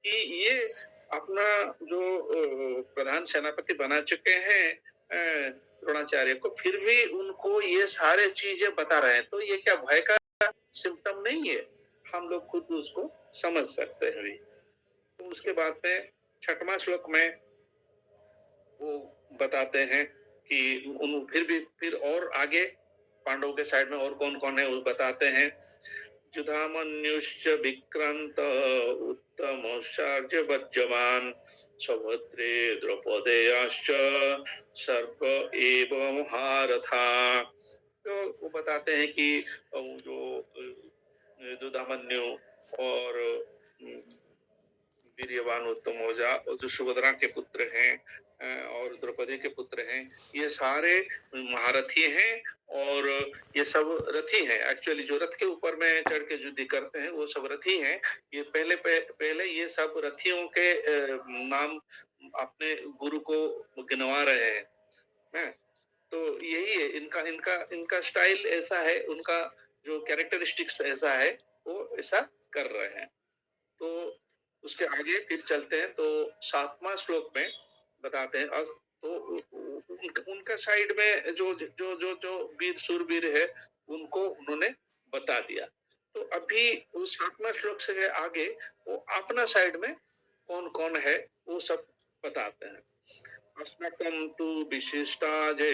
कि ये अपना जो प्रधान सेनापति बना चुके हैं द्रोणाचार्य को, फिर भी उनको ये सारे चीजें बता रहे हैं, तो ये क्या भय का सिम्पटम नहीं है? हम लोग खुद उसको समझ सकते हैं अभी। तो उसके बाद में 6वां श्लोक में वो बताते हैं कि उन फिर और आगे पांडवों के साइड में और कौन-कौन है वो बताते हैं। युधामन्युश्च विक्रांत उत्तमश्चार्जुवज्जवान् सौभद्रे द्रौपदेयाश्च सर्व एव महारथा। तो वो बताते हैं कि जो युधामन्यु और वीर्यवान उत्तमौजा और जो सुभद्रा के पुत्र हैं और द्रौपदी के पुत्र हैं, ये सारे महारथी हैं और ये सब रथी हैं। एक्चुअली जो रथ के ऊपर में चढ़ के युद्ध करते हैं वो सब रथी हैं। ये पहले ये सब रथियों के नाम अपने गुरु को गिनवा रहे हैं। हैं? तो यही है इनका इनका इनका स्टाइल ऐसा है, उनका जो कैरेक्टरिस्टिक्स ऐसा है, वो ऐसा कर रहे हैं। तो उसके आगे फिर चलते हैं तो 7वां श्लोक में बताते हैं तो उनका साइड में जो वीर शूरवीर है उनको उन्होंने बता दिया। तो अभी वो 7वां श्लोक से आगे वो अपना साइड में कौन-कौन है वो सब बताते हैं। अस्माकं तु विशिष्टाजे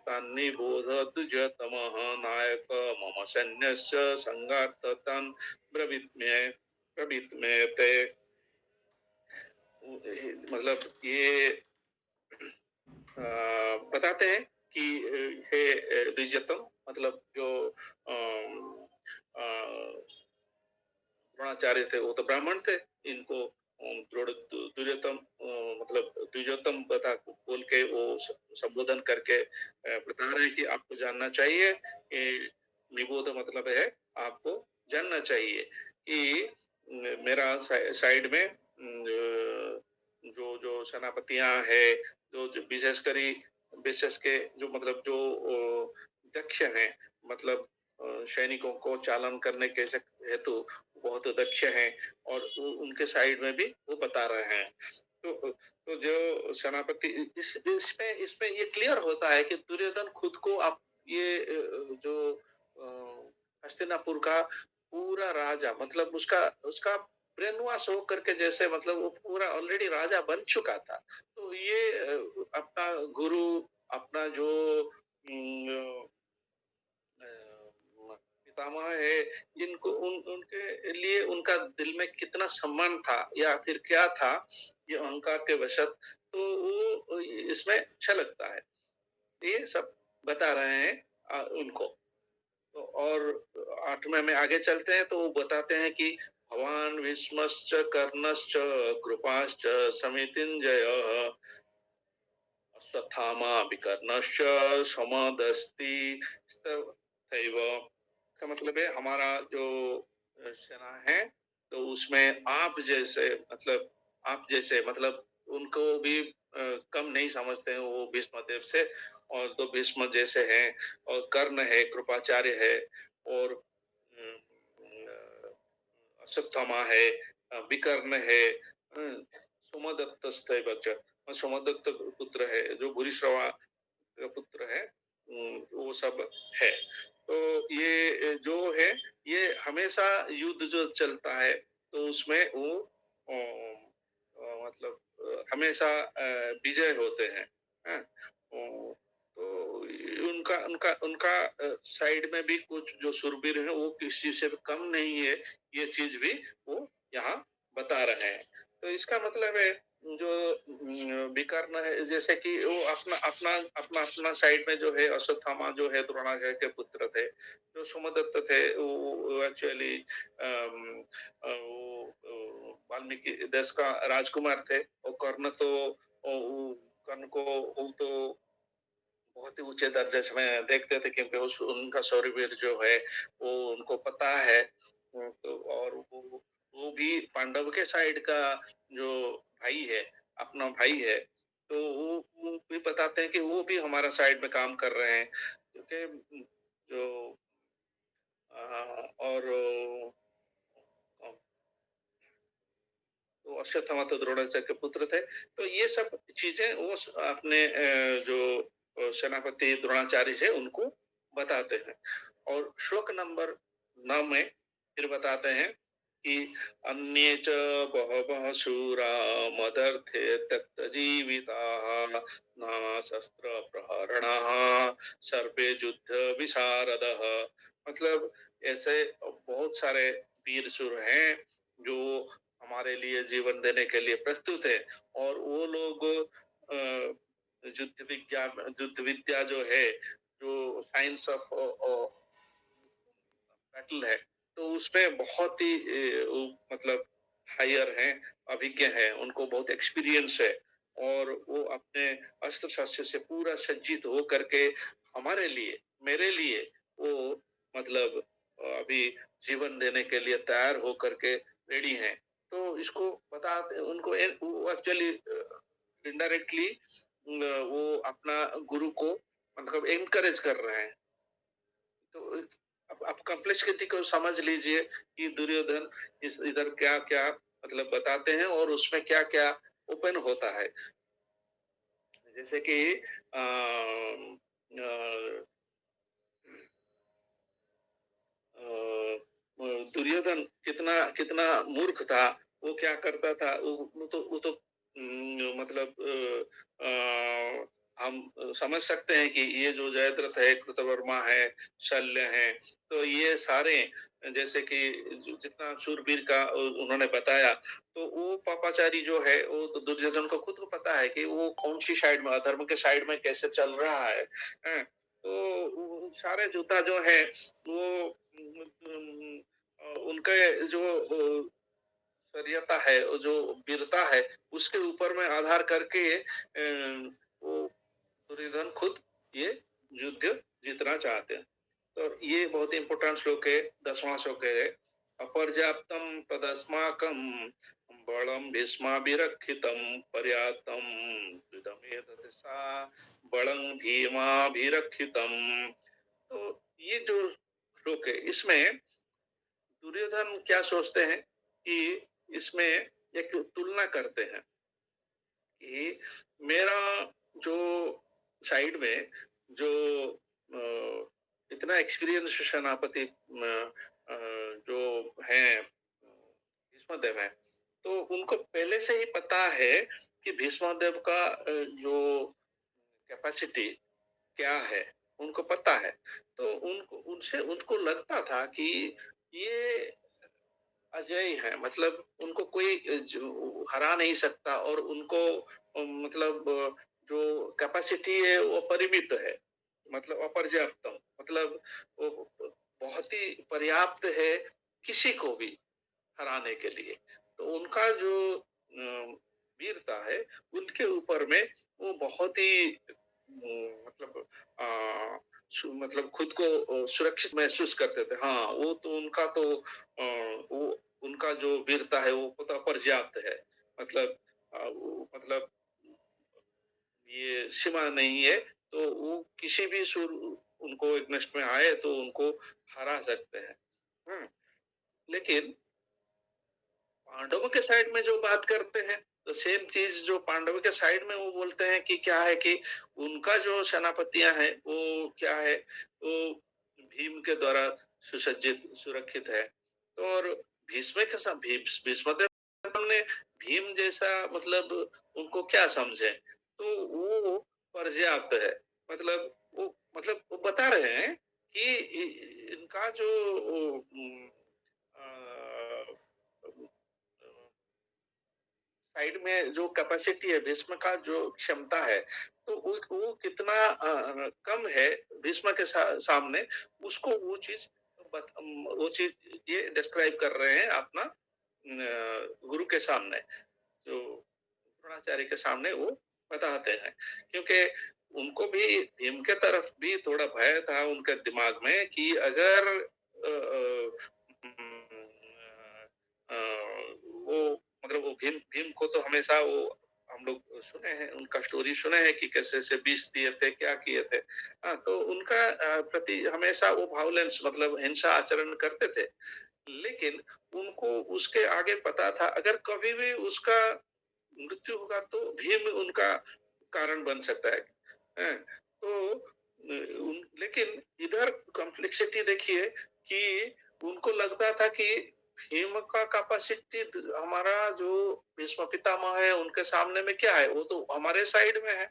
तन्निबोधद्विजतमः नायक मम सैन्यस्य संगार्थतान् ब्रवीत् मे ते। मतलब ये बताते हैं कि हे द्विजतम मतलब जो द्रोणाचार्य थे वो तो ब्राह्मण थे, इनको द्विजोतम मतलब द्विजोतम बता बोल के वो संबोधन करके बता रहे हैं कि आपको जानना चाहिए कि निबोध मतलब है आपको जानना चाहिए कि मेरा साइड में जो जो सेनापतियां है जो विशेष के जो मतलब जो दक्ष हैं मतलब सैनिकों को चालन करने के हेतु बहुत दक्ष हैं और उनके साइड में भी वो बता रहे हैं। तो जो सेनापति इसमें ये क्लियर होता है कि दुर्योधन खुद को आप ये जो हस्तिनापुर का पूरा राजा मतलब उसका उसका ब्रेन वॉश हो करके जैसे मतलब वो पूरा ऑलरेडी राजा बन चुका था। तो ये अपना गुरु अपना जो पितामह है इनको उनके लिए उनका दिल में कितना सम्मान था या फिर क्या था ये अहंकार के वशत तो वो इसमें अच्छा लगता है। ये सब बता रहे हैं उनको। तो और 8वें में आगे चलते हैं तो वो बताते हैं कि भवान भीष्मश्च कर्णश्च कृपाश्च समितिञ्जयः अश्वत्थामा विकर्णश्च समदस्ति तथैव। का मतलब है हमारा जो सेना है तो उसमें आप जैसे मतलब उनको भी कम नहीं समझते हैं वो भीष्मदेव से और तो भीष्म जैसे हैं और कर्ण है कृपाचार्य है और अश्वत्थामा है विकर्ण है सोमदत्त सोमदत्त पुत्र है जो भूरिश्रवा का पुत्र है वो सब है। तो ये जो है ये हमेशा युद्ध जो चलता है तो उसमें वो मतलब हमेशा विजय होते हैं। हैं? तो उनका उनका उनका साइड में भी कुछ जो शूरवीर है वो किसी से भी कम नहीं है ये चीज भी वो यहाँ बता रहे हैं। तो इसका मतलब है जो विकर्ण है जैसे कि वो अपना साइड में जो है अश्वत्थामा जो है द्रोणाचार्य के पुत्र थे जो सोमदत्त थे वो एक्चुअली वाल्मीकि देश का राजकुमार थे और कर्ण को वो तो बहुत ही ऊंचे दर्जे से मैं देखते थे क्योंकि उनका शौर्यवीर जो है वो उनको पता है। तो और वो भी पांडव के साइड का जो भाई है अपना भाई है तो वो भी बताते हैं कि वो भी हमारा साइड में काम कर रहे हैं क्योंकि जो और तो अश्वत्थामा तो द्रोणाचार्य के पुत्र थे। तो ये सब चीज़ें वो अपने जो सेनापति द्रोणाचार्य थे उनको बताते हैं। और श्लोक नंबर 9 में फिर बताते हैं कि अन्ये च बहवः शूरा मदर्थे त्यक्तजीविताः नानाशस्त्रप्रहरणाः सर्वे युद्धविशारदः। मतलब ऐसे बहुत सारे वीर शूर हैं जो हमारे लिए जीवन देने के लिए प्रस्तुत है और वो लोग युद्ध विद्या जो है, जो साइंस ऑफ बैटल है, तो उसमें बहुत ही मतलब हायर हैं, अभिज्ञ हैं, उनको बहुत एक्सपीरियंस है और वो अपने अस्त्र शस्त्र से पूरा सज्जित हो करके हमारे लिए, मेरे लिए वो मतलब अभी जीवन देने के लिए तैयार हो करके रेडी हैं। तो इसको बताते उनको वो एक्चुअली इनडायरेक्टली वो अपना गुरु को मतलब एनकरेज कर रहे हैं। तो आप कॉम्प्लेक्सिटी को समझ लीजिए कि दुर्योधन इस इधर क्या-क्या मतलब बताते हैं और उसमें क्या-क्या ओपन होता है। जैसे कि अ, अ, दुर्योधन कितना कितना मूर्ख था, वो क्या करता था, वो तो मतलब हम समझ सकते हैं कि ये जो जयद्रथ है, कृतवर्मा है, शल्य है, तो ये सारे जैसे कि जितना शूरवीर का उन्होंने बताया, तो वो पापाचारी जो है, वो तो दुर्योधन को खुद को पता है कि वो कौन-सी साइड में अधर्म के साइड में कैसे चल रहा है, हैं? तो वो सारे योद्धा जो है वो उनके जो शरीयता है, वो जो वीरता है, उसके ऊपर में आधार करके वो दुर्योधन खुद ये युद्ध जीतना चाहते हैं। तो ये बहुत इम्पोर्टेंट श्लोक है, 10वां श्लोक है। अपर्याप्तम तदस्माकं बलं भीष्माभिरक्षितं पर्याप्तं त्विदमेतत् सा बलं भीमाभिरक्षितं। तो ये जो श्लोक है, इसमें दुर्योधन क्या सोचते हैं कि इसमें एक तुलना करते हैं कि मेरा जो साइड में जो इतना एक्सपीरियंस सेनापति जो हैं भीष्मदेव हैं, तो उनको पहले से ही पता है कि भीष्मदेव का जो कैपेसिटी क्या है, उनको पता है। तो उनको उनसे उनको लगता था कि ये अजेय है, मतलब उनको कोई जो हरा नहीं सकता और उनको मतलब जो कैपेसिटी है वो परिमित है, मतलब अपर्याप्तम, मतलब वो बहुत ही पर्याप्त है किसी को भी हराने के लिए। तो उनका जो वीरता है, उनके ऊपर में वो बहुत ही मतलब मतलब खुद को सुरक्षित महसूस करते थे। हाँ, वो तो उनका तो वो उनका जो वीरता है वो पता पर्याप्त है। मतलब वो मतलब ये सीमा नहीं है, तो वो किसी भी उनको अगेंस्ट में आए तो उनको हरा सकते हैं। हुँ, लेकिन पांडवों के साइड में जो बात करते हैं, तो सेम चीज़ जो पांडवों के साइड में वो बोलते हैं कि क्या है कि उनका जो सेनापतियाँ हैं, वो क्या है, वो भीम के द्वारा सुसज्जित, सुरक्षित है। तो और भीष्म के सा भीष्मदेव ने भीम जैसा मतलब उनको क्या समझे, तो वो पर्याप्त है। मतलब वो बता रहे हैं कि इनका जो अ, साइड में जो कैपेसिटी है, भीष्म का जो क्षमता है, तो वो कितना कम है भीष्म के सामने, उसको वो चीज़ ये डिस्क्राइब कर रहे हैं अपना गुरु के सामने, जो द्रोणाचार्य के सामने वो बताते हैं। क्योंकि उनको भी भीम के तरफ भी थोड़ा भय था उनके दिमाग में कि अगर अ, वो मतलब वो भीम भीम को तो हमेशा वो हम लोग सुने हैं, उनका स्टोरी सुने हैं कि कैसे-कैसे विष दिए थे, क्या किए थे। हाँ, तो उनका प्रति हमेशा वो वायलेंस मतलब हिंसा आचरण करते थे। लेकिन उनको उसके आगे पता था अगर कभी भी उसका मृत्यु होगा तो भीम उनका कारण बन सकता है। हैं? तो लेकिन इधर कॉम्प्लेक्सिटी देखिए कि उनको लगता था कि भीम का कैपेसिटी हमारा जो भीष्म पितामह है उनके सामने में क्या है? वो तो हमारे साइड में है।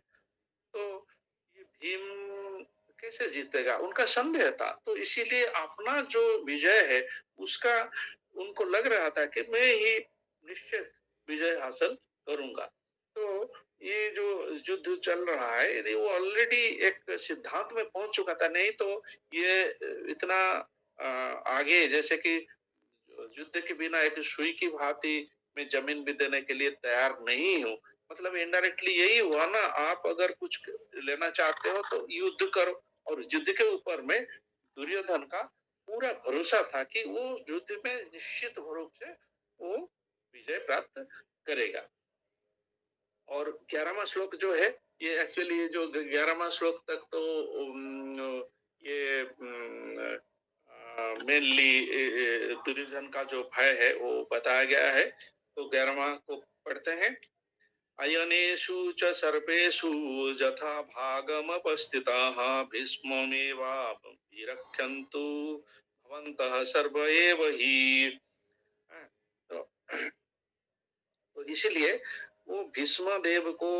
तो ये भीम कैसे जीतेगा? उनका संदेह था। तो इसीलिए अपना जो विजय है, उसका उनको लग रहा था कि मैं ही निश्चित विजय हासिल करूँगा। तो ये जो युद्ध चल रहा है, यदि वो ऑलरेडी एक सिद्धांत में पहुँच चुका था, नहीं तो ये इतना आगे जैसे कि युद्ध के बिना एक सुई की भांति मैं जमीन भी देने के लिए तैयार नहीं हूँ। मतलब इनडायरेक्टली यही हुआ ना, आप अगर कुछ लेना चाहते हो तो युद्ध करो और युद्ध के ऊपर में दुर्योधन का पूरा भरोसा था कि वो युद्ध में निश्चित रूप से वो विजय प्राप्त करेगा। और 11वां श्लोक जो है, ये एक्चुअली ये जो 11वां श्लोक तक तो ये मेनली दुर्योधन का जो भय है वो बताया गया है। तो 11वां को पढ़ते हैं। अयनेषु च सर्वेषु यथा भागमपस्थिताः भीष्ममेवाभिरक्ष्यन्तु भवन्तः सर्व एव हि। हाँ, तो तो इसीलिए वो भीष्म देव को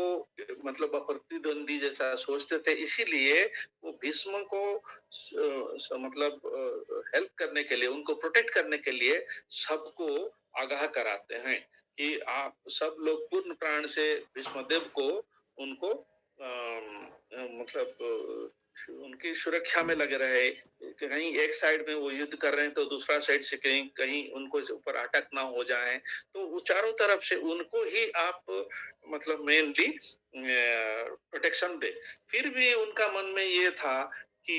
मतलब प्रतिद्वंदी जैसा सोचते थे, इसीलिए वो भीष्म को मतलब हेल्प करने के लिए, उनको प्रोटेक्ट करने के लिए सबको आगाह कराते हैं कि आप सब लोग पूर्ण प्राण से भीष्म देव को उनको मतलब उनकी सुरक्षा में लगे रहे। कहीं एक साइड में वो युद्ध कर रहे हैं तो दूसरा साइड से कहीं कहीं उनको ऊपर अटैक ना हो जाए, तो वो चारों तरफ से उनको ही आप मतलब मेनली प्रोटेक्शन दे। फिर भी उनका मन में ये था कि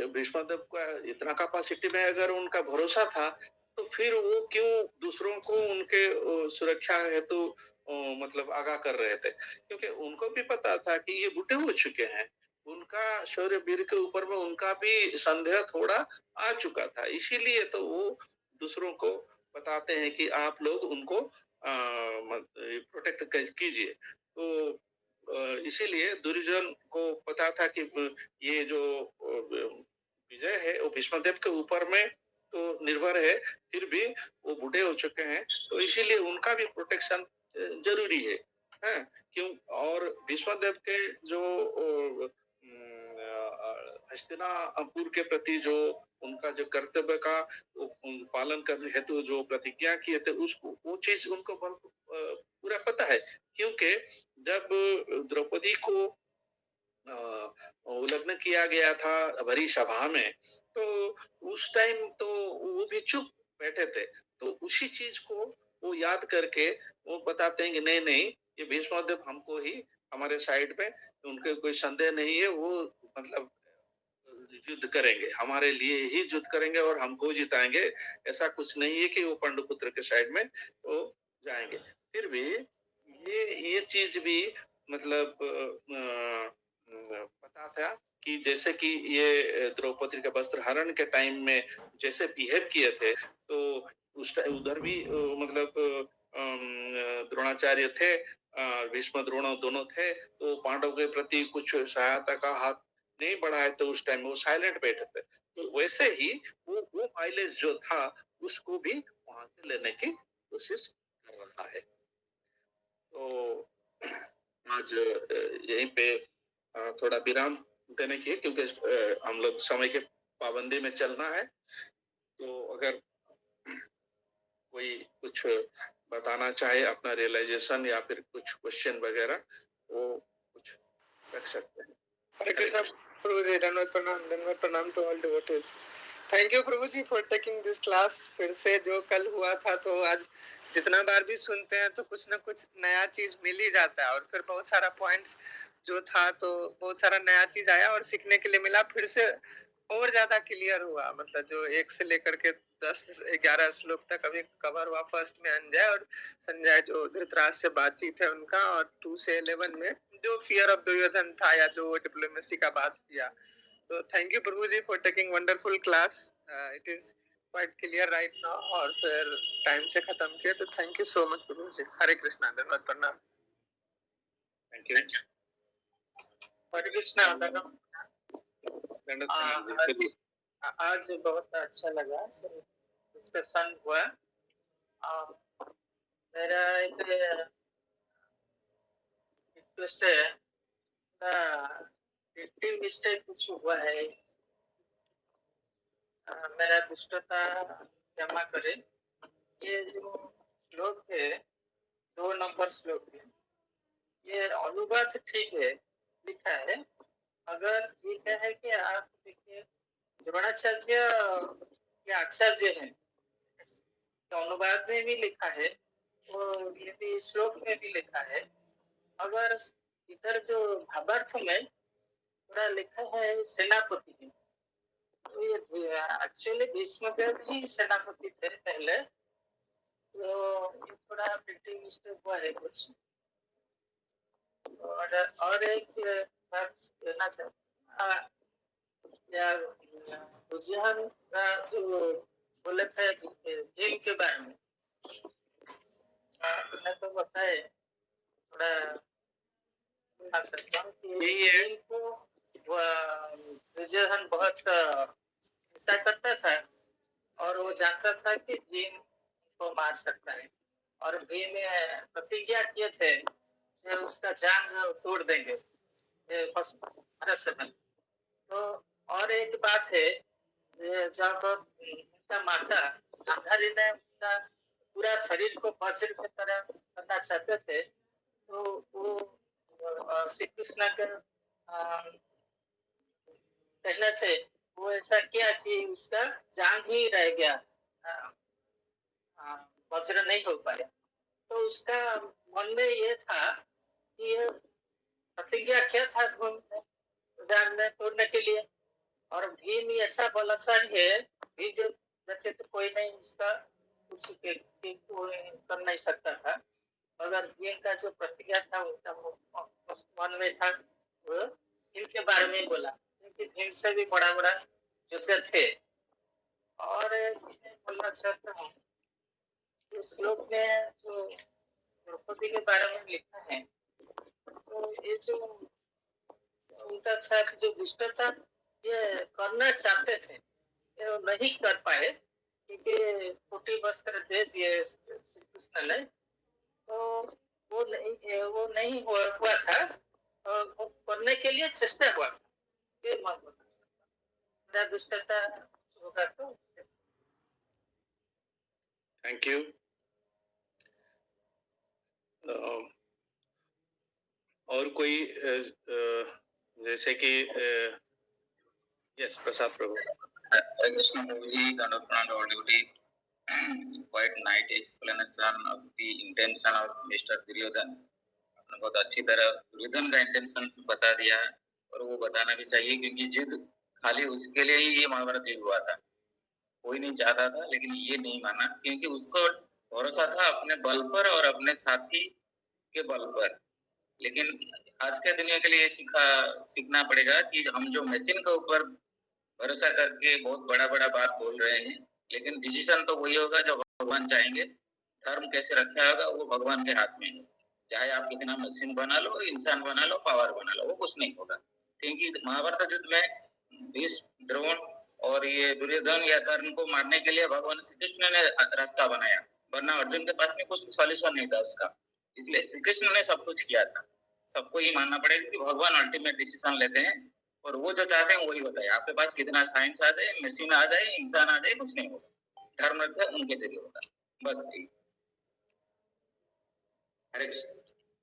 भीष्मदेव का इतना कैपेसिटी में अगर उनका भरोसा था, तो फिर वो क्यों दूसरों को उनके सुरक्षा हेतु मतलब आगाह कर रहे थे? क्योंकि उनको भी पता था कि ये बूढ़े हो चुके हैं। उनका शौर्य वीर के ऊपर में उनका भी संदेह थोड़ा आ चुका था। इसीलिए तो वो दूसरों को बताते हैं कि आप लोग उनको प्रोटेक्ट कीजिए। तो इसीलिए दुर्योधन को पता था कि ये जो विजय है वो भीष्मदेव के ऊपर में तो निर्भर है, फिर भी वो बूढ़े हो चुके हैं, तो इसीलिए उनका भी प्रोटेक्शन जरूरी है। हैं? क्यों? और भीष्मदेव के जो हस्तिनापुर के प्रति जो उनका जो कर्तव्य का पालन करने हेतु जो प्रतिज्ञा किए थे, उसको वो चीज उनको पूरा पता है। क्योंकि जब द्रौपदी को उल्लंघन किया गया था भरी सभा में, तो उस टाइम तो वो भी चुप बैठे थे। तो उसी चीज को वो याद करके वो बताते हैं कि नहीं नहीं, ये भीष्मदेव हमको ही हमारे साइड पे उनके कोई संदेह नहीं है, वो मतलब युद्ध करेंगे, हमारे लिए ही युद्ध करेंगे और हमको जिताएंगे। ऐसा कुछ नहीं है कि वो पांडुपुत्र के साइड में वो जाएंगे। फिर भी ये चीज भी मतलब पता था कि जैसे कि ये द्रौपदी के वस्त्र हरण के टाइम में जैसे बिहेव किए थे, तो उस टाइम उधर भी मतलब द्रोणाचार्य थे, भीष्म द्रोण दोनों थे, तो पांडव के प्रति कुछ सहायता का हाथ नहीं बढ़ाए, तो उस टाइम वो साइलेंट बैठे थे। तो वैसे ही वो माइलेज जो था उसको भी वहां से लेने की कोशिश कर रहा है। तो आज यहीं पे थोड़ा विराम देने की, क्योंकि हम लोग समय के पाबंदी में चलना है। तो अगर कोई कुछ बताना चाहे अपना रियलाइजेशन या फिर कुछ क्वेश्चन वगैरह, वो कुछ रख सकते हैं। हरे कृष्णा प्रभु जी, धन्यवाद प्रणाम to all devotees. Thank you Prabhu ji for taking this class. फिर से जो कल हुआ था तो आज जितना बार भी सुनते हैं तो कुछ ना कुछ नया चीज मिल ही जाता है, और फिर बहुत सारा पॉइंट्स जो था तो बहुत सारा नया चीज आया और सीखने के लिए मिला। फिर से और ज्यादा क्लियर हुआ, मतलब जो 1 से लेकर के 10-11 श्लोक तक अभी कवर हुआ। फर्स्ट में अंजय और संजय जो धृतराज से बातचीत है उनका, और 2 से 11 में जो फियर ऑफ दुर्योधन था या जो डिप्लोमेसी का बात किया। So thank you Prabhu ji for taking wonderful class. It is quite clear right now और फिर टाइम से खत्म किया, तो थैंक यू सो मच प्रभु जी। हरे कृष्णा, धन्यवाद, प्रणाम। Thank you. हरे कृष्णा, धन्यवाद। आज बहुत अच्छा लगा डिस्कशन हुआ। मेरा एक रिक्वेस्ट है, मिस्टेक कुछ हुआ है, मेरा दुष्टता क्षमा करे। ये जो श्लोक है, 2 नंबर श्लोक है, ये अनुवाद ठीक है लिखा है। अगर ये क्या है कि आप देखिए द्रोणाचार्य के आचार्य हैं, तो अनुवाद में भी लिखा है और ये भी श्लोक में भी लिखा है। अगर इधर जो भावार्थ में थोड़ा लिखा है सेनापति है, तो ये एक्चुअली भीष्मदेव ही सेनापति थे पहले, तो ये थोड़ा प्रिंटिंग मिस्टेक हुआ है कुछ। और एक बात कहना चाहता रुझान जो बोले थे भीम के बारे में, मैं तो बताए थोड़ा भीम को रुझान बहुत ऐसा करता था और वो जानता था कि भीम को मार सकता है, और भीम प्रतिज्ञा किए थे कि उसका जांग तोड़ देंगे समय। तो और एक बात है, जब उनका माता गांधारी ने उनका पूरा शरीर को वज्र की तरह करना चाहते थे, तो वो श्री कृष्ण के कहने से वो ऐसा किया कि उसका जांग ही रह गया, वज्र नहीं हो पाया। तो उसका मन में ये था कि प्रतिज्ञा किया था जांग में तोड़ने के लिए, और भीम ऐसा बलशाली है, भीम जैसे तो कोई नहीं इसका कुछ कर नहीं सकता था। मगर भीम का जो प्रतिज्ञा था उनका मन में था, वो भीम के बारे में बोला, क्योंकि भीम से भी बड़ा बड़ा युद्ध थे। और मैं बोलना चाहता हूँ इस श्लोक में जो द्रौपदी के बारे में लिखा है, तो ये जो उनका था जो दुष्टता ये करना चाहते थे, ये नहीं कर पाए क्योंकि छोटी वस्त्र दे दिए श्री कृष्ण ने, तो वो नहीं हुआ था, वो करने के लिए चेष्टा हुआ था। ये मत बताना दुष्टता होगा तो। Thank you. और कोई जैसे कि yes Prasad Prabhu. Hare Krishna Prabhu ji, quite nice explanation of the intention of Mr. Duryodhan. आपने बहुत अच्छी तरह दुर्योधन का इंटेंशन बता दिया, और वो बताना भी चाहिए क्योंकि युद्ध खाली उसके लिए ही ये महाभारत युद्ध हुआ था, कोई नहीं चाहता था, लेकिन ये नहीं माना क्योंकि उसको भरोसा था अपने बल पर और अपने साथी के बल पर। लेकिन आज के दुनिया के लिए सीखना पड़ेगा कि हम जो मशीन के ऊपर भरोसा करके बहुत बड़ा बड़ा बात बोल रहे हैं, लेकिन डिसीजन तो वही होगा जो भगवान चाहेंगे। धर्म कैसे रखा होगा वो भगवान के हाथ में है। चाहे आप कितना मशीन बना लो, इंसान बना लो, पावर बना लो, वो कुछ नहीं होगा। क्योंकि महाभारत युद्ध में भीष्म, द्रोण और ये दुर्योधन या कर्ण को मारने के लिए भगवान श्री कृष्ण ने रास्ता बनाया, वरना अर्जुन के पास में कुछ सॉल्यूशन नहीं था उसका। इसलिए श्री कृष्ण ने सब कुछ किया था। सबको ये मानना पड़ेगा कि भगवान अल्टीमेट डिसीजन लेते हैं, और वो जो चाहते हैं वही होता है। आपके पास कितना साइंस आ जाए, मशीन आ जाए, इंसान आ जाए, कुछ नहीं होगा। धर्म रखे उनके जरिए होगा, बस यही। हरे कृष्ण।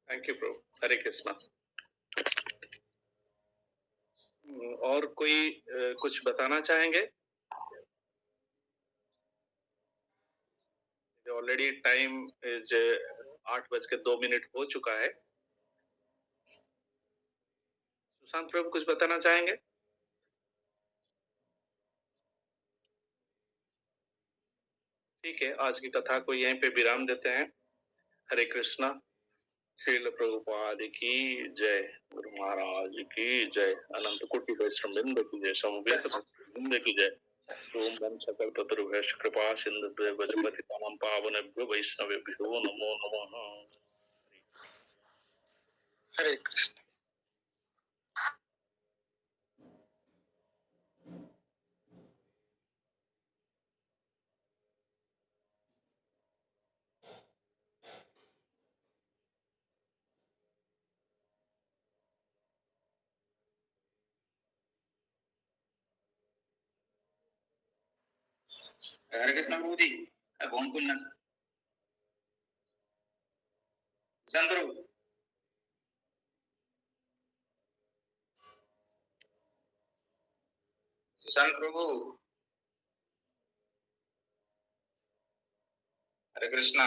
थैंक यू प्रभु। हरे कृष्णा। और कोई कुछ बताना चाहेंगे? ऑलरेडी टाइम इज 8:02 हो चुका है। सुशांत प्रभु कुछ बताना चाहेंगे? ठीक है, आज की कथा को यहीं पे विराम देते हैं। हरे कृष्णा। श्रील प्रभुपाद की जय, गुरु महाराज की जय, अनंत कोटि वैष्णव वृंद की जय, समवेत भक्त वृंद की जय। ओम वम सकल पतरुभ्यश्च कृपा सिंधुभ्यो वजपतितमं पावनेभ्यो वैष्णवेभ्यो नमो नमः। हरे कृष्ण। हरे कृष्ण प्रभु जी, कौन कुल ना सुशांत प्रभु, सुशांत प्रभु, हरे कृष्णा।